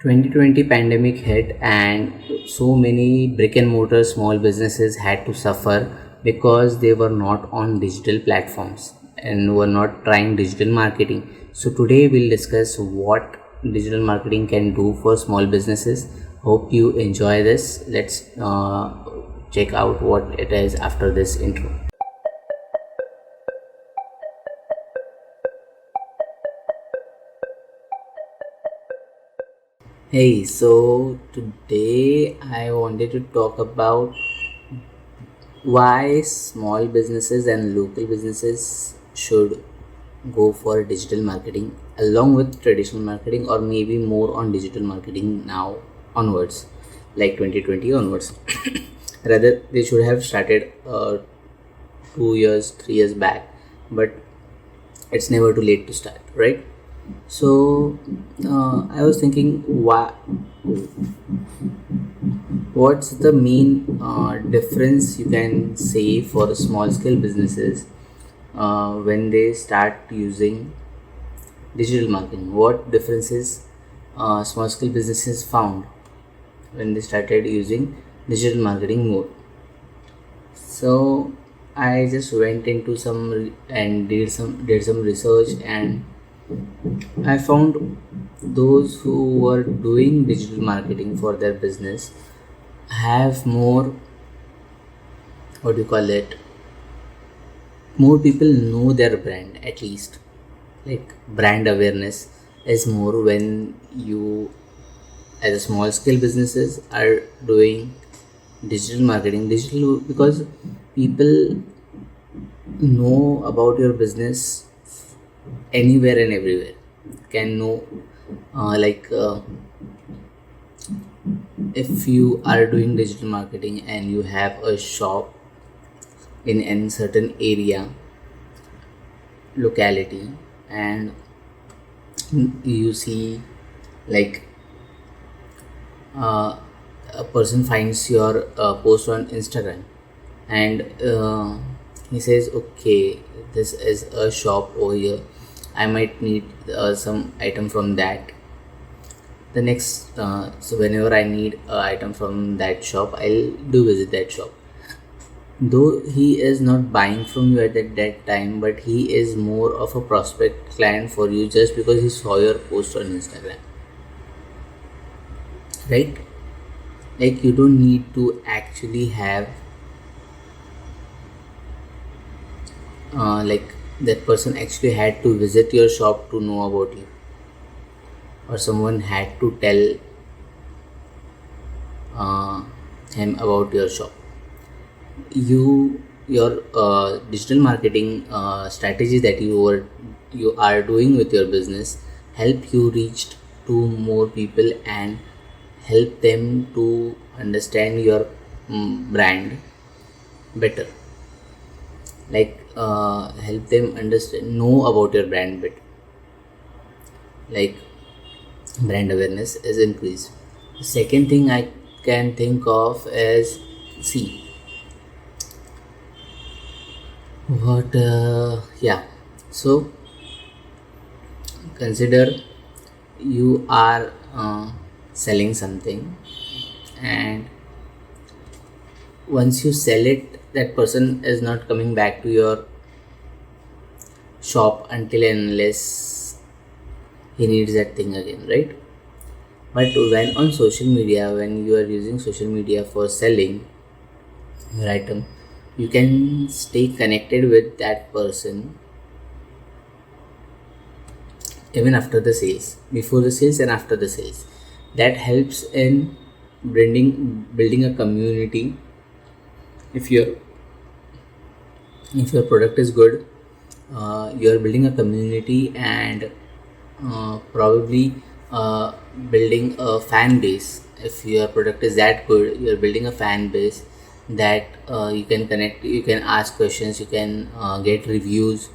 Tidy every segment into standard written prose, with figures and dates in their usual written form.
2020 pandemic hit and so many brick and mortar small businesses had to suffer because they were not on digital platforms and were not trying digital marketing. So today we'll discuss what digital marketing can do for small businesses. Hope you enjoy this. Let's check out what it is after this intro. Hey, so today I wanted to talk about why small businesses and local businesses should go for digital marketing along with traditional marketing, or maybe more on digital marketing now onwards, like 2020 onwards. Rather, they should have started 2 years, 3 years back, but it's never too late to start, right? So I was thinking, what's the main difference you can say for small scale businesses when they start using digital marketing? What differences small scale businesses found when they started using digital marketing more? So I just went into and did some research, and I found those who were doing digital marketing for their business have more, what do you call it, more people know their brand, at least. Like, brand awareness is more when you, as a small scale businesses, are doing digital marketing. Digital, because people know about your business anywhere and everywhere, can know, if you are doing digital marketing and you have a shop in a certain area, locality, and you see, like, a person finds your post on Instagram, and he says, okay, this is a shop over here, I might need some item from that. The next So whenever I need an item from that shop, I'll do visit that shop, though he is not buying from you at that time, but he is more of a prospect client for you just because he saw your post on Instagram, right? Like, you don't need to actually have like, that person actually had to visit your shop to know about you, or someone had to tell him about your shop. Your digital marketing strategies that you are doing with your business help you reach to more people and help them to understand your brand better. Like, help them know about your brand better. Like, brand awareness is increased. The second thing I can think of is, see, what yeah, so consider you are selling something, and once you sell it, that person is not coming back to your shop until and unless he needs that thing again, right? But when on social media, when you are using social media for selling your item, you can stay connected with that person even after the sales, before the sales and after the sales. That helps in building a community. If your product is good, you are building a community, and probably building a fan base. If your product is that good, you're building a fan base that you can connect, you can ask questions, you can get reviews,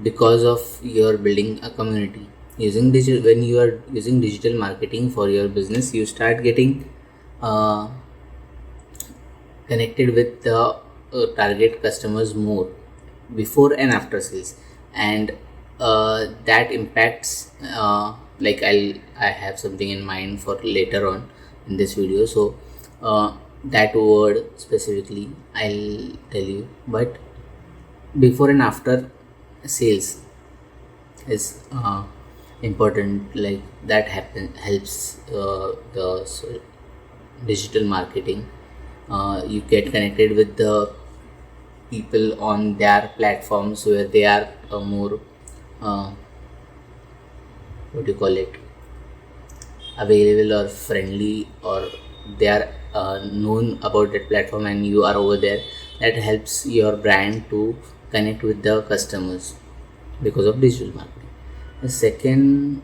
because of your building a community using digital. When you are using digital marketing for your business, you start getting uh, connected with the target customers more before and after sales, and that impacts like I have something in mind for later on in this video. So that word specifically I'll tell you. But before and after sales is important, like that happen helps digital marketing. You get connected with the people on their platforms where they are more uh, what do you call it, available or friendly, or they are known about that platform and you are over there. That helps your brand to connect with the customers because of digital marketing. The second,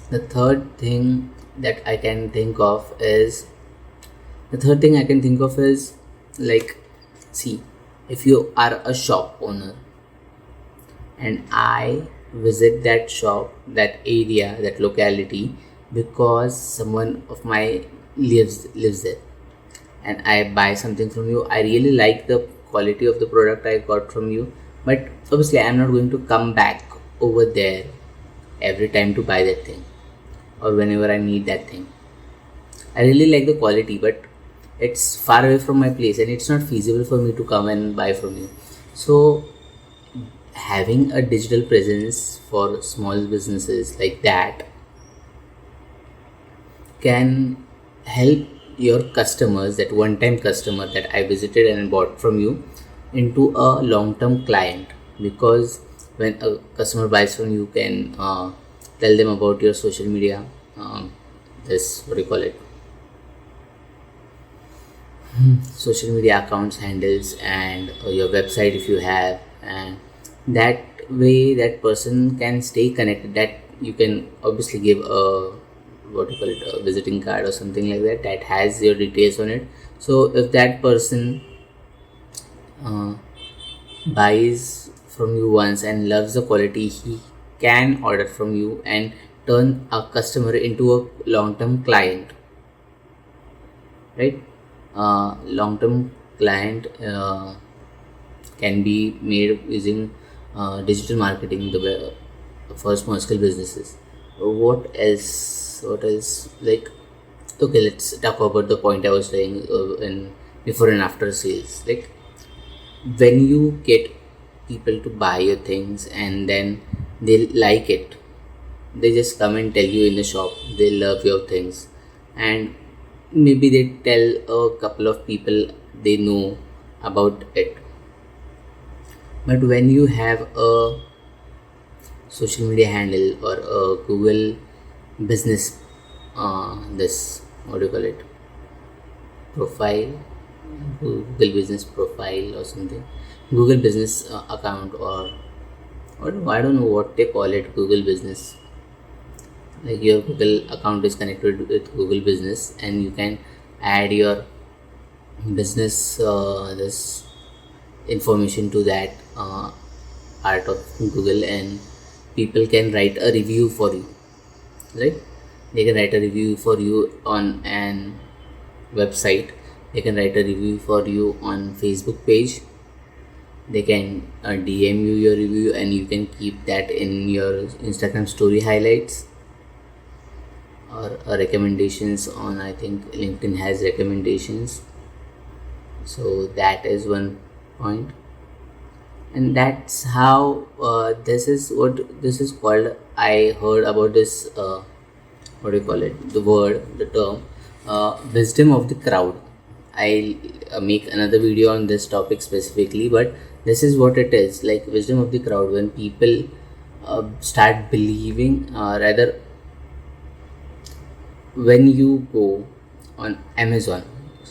the third thing that I can think of is the third thing I can think of is like, see, if you are a shop owner and I visit that shop, that area, that locality, because someone of my lives there, and I buy something from you. I really like the quality of the product I got from you, but obviously I'm not going to come back over there every time to buy that thing or whenever I need that thing. I really like the quality, but it's far away from my place and it's not feasible for me to come and buy from you. So having a digital presence for small businesses like that can help your customers, that one time customer that I visited and bought from you, into a long term client. Because when a customer buys from you, can tell them about your social media, this, what do you call it, social media accounts, handles, and your website if you have, and that way that person can stay connected. That you can obviously give a, what do you call it, a visiting card or something like that, that has your details on it. So if that person uh, buys from you once and loves the quality, he can order from you and turn a customer into a long-term client, right? Long-term client can be made using digital marketing, for small scale businesses. What else? What else? Like, okay, let's talk about the point I was saying in before and after sales. Like, when you get people to buy your things and then they like it, they just come and tell you in the shop they love your things, and maybe they tell a couple of people they know about it. But when you have a social media handle or a Google business, this, what do you call it, profile, Google business profile or something, Google business account, or I don't know what they call it, Google business, like your Google account is connected with Google business and you can add your business this information to that part of Google, and people can write a review for you, right? They can write a review for you on an website, they can write a review for you on Facebook page, they can DM you your review and you can keep that in your Instagram story highlights, or recommendations on, I think LinkedIn has recommendations. So that is one point, and that's how this is what this is called. I heard about this, what do you call it, the word, the term, wisdom of the crowd. I'll make another video on this topic specifically, but this is what it is, like wisdom of the crowd. When people start believing, rather, when you go on Amazon,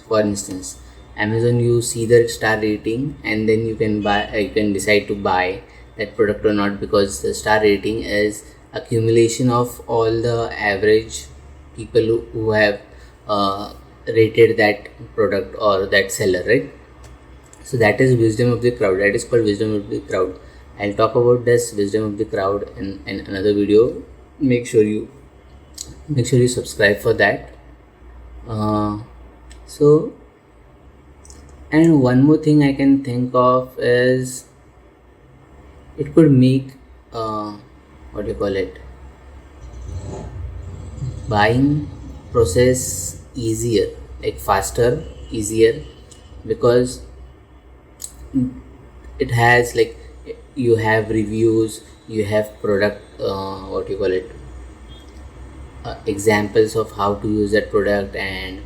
for instance, Amazon, you see the star rating and then you can buy, you can decide to buy that product or not, because the star rating is accumulation of all the average people who have rated that product or that seller, right? So that is wisdom of the crowd, that is called wisdom of the crowd. I'll talk about this wisdom of the crowd in another video. make sure you make sure you subscribe for that. So, and one more thing I can think of is It could make what do you call it, buying process easier, like faster, easier, because it has like, you have reviews, you have product, what you call it, examples of how to use that product, and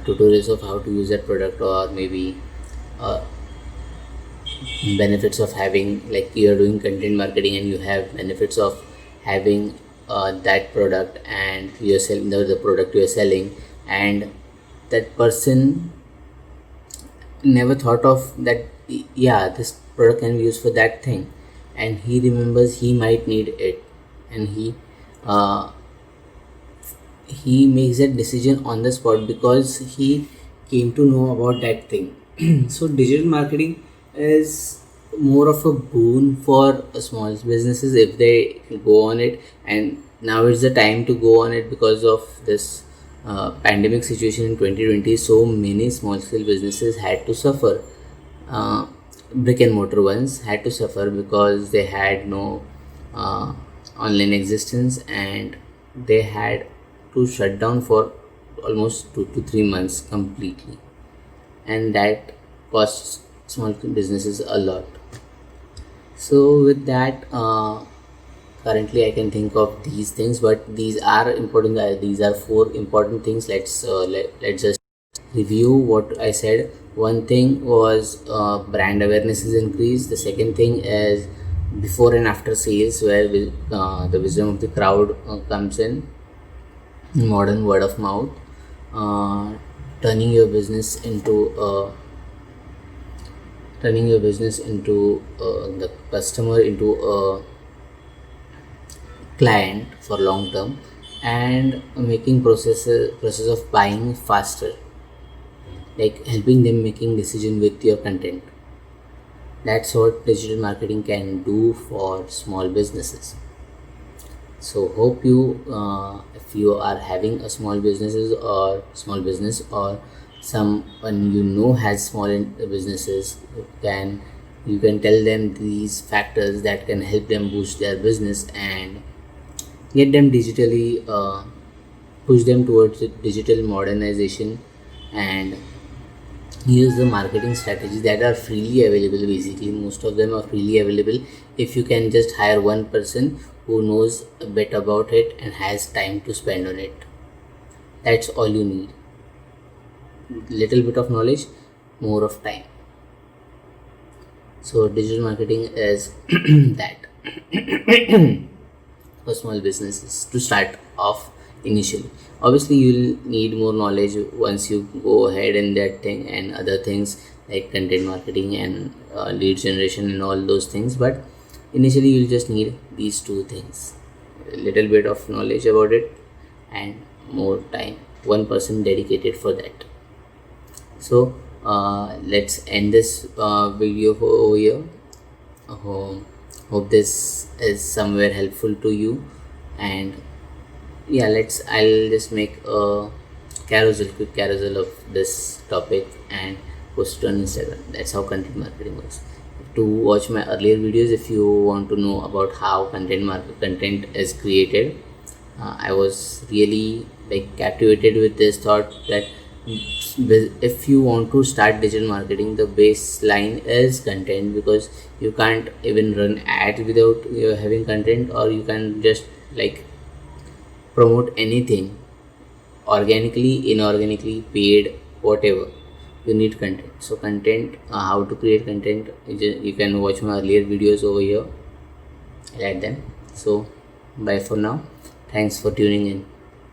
tutorials of how to use that product, or maybe uh, benefits of having, like you are doing content marketing and you have benefits of having that product, and you're selling the product you're selling, and that person never thought of that, yeah, this product can be used for that thing, and he remembers he might need it, and uh, he makes that decision on the spot because he came to know about that thing. So digital marketing is more of a boon for small businesses if they go on it, and now is the time to go on it because of this pandemic situation in 2020. So many small scale businesses had to suffer, uh, brick and mortar ones had to suffer because they had no uh, online existence, and they had to shut down for almost 2 to 3 months completely, and that costs small businesses a lot. So with that, currently I can think of these things, but these are important. These are four important things. Let's just review what I said. One thing was brand awareness is increased. The second thing is before and after sales, where the wisdom of the crowd comes in. Modern word of mouth, uh, turning your business into the customer into a client for long term, and making process of buying faster, like helping them making decision with your content. That's what digital marketing can do for small businesses. So hope you, if you are having a small business, or someone you know has businesses, you can tell them these factors that can help them boost their business and get them digitally, push them towards digital modernization, and use the marketing strategies that are freely available. Basically most of them are freely available. If you can just hire one person who knows a bit about it and has time to spend on it, that's all you need. Little bit of knowledge, more of time. So digital marketing is that for small businesses to start off initially. Obviously you'll need more knowledge once you go ahead in that thing, and other things like content marketing and lead generation and all those things, but initially you'll just need these two things: a little bit of knowledge about it and more time, one person dedicated for that. So let's end this video over here. Hope, hope this is somewhere helpful to you, and yeah, I'll just make a quick carousel of this topic and post it on Instagram. That's how content marketing works. To watch my earlier videos, if you want to know about how content is created, I was really like captivated with this thought that if you want to start digital marketing, the baseline is content, because you can't even run ads without having content, or you can just like promote anything organically, inorganically, paid, whatever. You need content. So content, how to create content, you can watch my earlier videos over here. I like them. So bye for now. Thanks for tuning in.